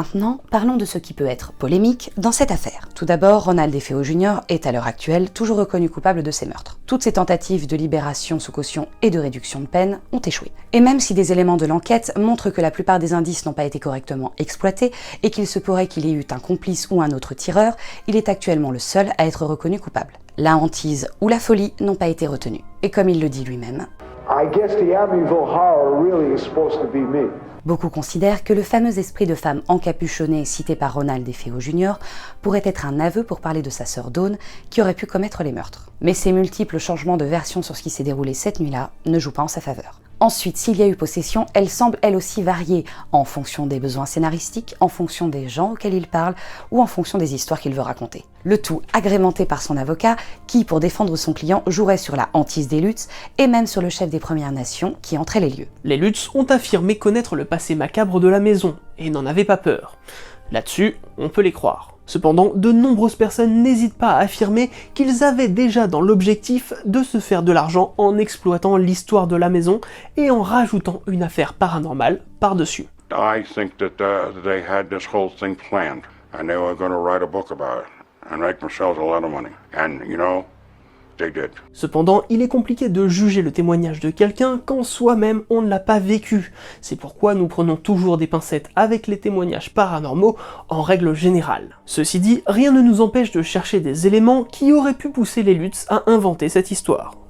Maintenant, parlons de ce qui peut être polémique dans cette affaire. Tout d'abord, Ronald DeFeo Jr. est à l'heure actuelle toujours reconnu coupable de ces meurtres. Toutes ses tentatives de libération sous caution et de réduction de peine ont échoué. Et même si des éléments de l'enquête montrent que la plupart des indices n'ont pas été correctement exploités et qu'il se pourrait qu'il y ait eu un complice ou un autre tireur, il est actuellement le seul à être reconnu coupable. La hantise ou la folie n'ont pas été retenues. Et comme il le dit lui-même, I guess the Amityville Horror really is supposed to be me. Beaucoup considèrent que le fameux esprit de femme encapuchonnée cité par Ronald DeFeo Jr. pourrait être un aveu pour parler de sa sœur Dawn qui aurait pu commettre les meurtres. Mais ces multiples changements de version sur ce qui s'est déroulé cette nuit-là ne jouent pas en sa faveur. Ensuite, s'il y a eu possession, elle semble elle aussi varier en fonction des besoins scénaristiques, en fonction des gens auxquels il parle ou en fonction des histoires qu'il veut raconter. Le tout agrémenté par son avocat qui, pour défendre son client, jouerait sur la hantise des Lutz et même sur le chef des Premières Nations qui entrait les lieux. Les Lutz ont affirmé connaître le passé macabre de la maison et n'en avaient pas peur. Là-dessus, on peut les croire. Cependant, de nombreuses personnes n'hésitent pas à affirmer qu'ils avaient déjà dans l'objectif de se faire de l'argent en exploitant l'histoire de la maison et en rajoutant une affaire paranormale par-dessus. I think that they had this whole thing planned, and they were going to write a book about it, and make themselves a lot of money. And, you know, they did. Cependant, il est compliqué de juger le témoignage de quelqu'un quand soi-même on ne l'a pas vécu. C'est pourquoi nous prenons toujours des pincettes avec les témoignages paranormaux en règle générale. Ceci dit, rien ne nous empêche de chercher des éléments qui auraient pu pousser les Lutz à inventer cette histoire.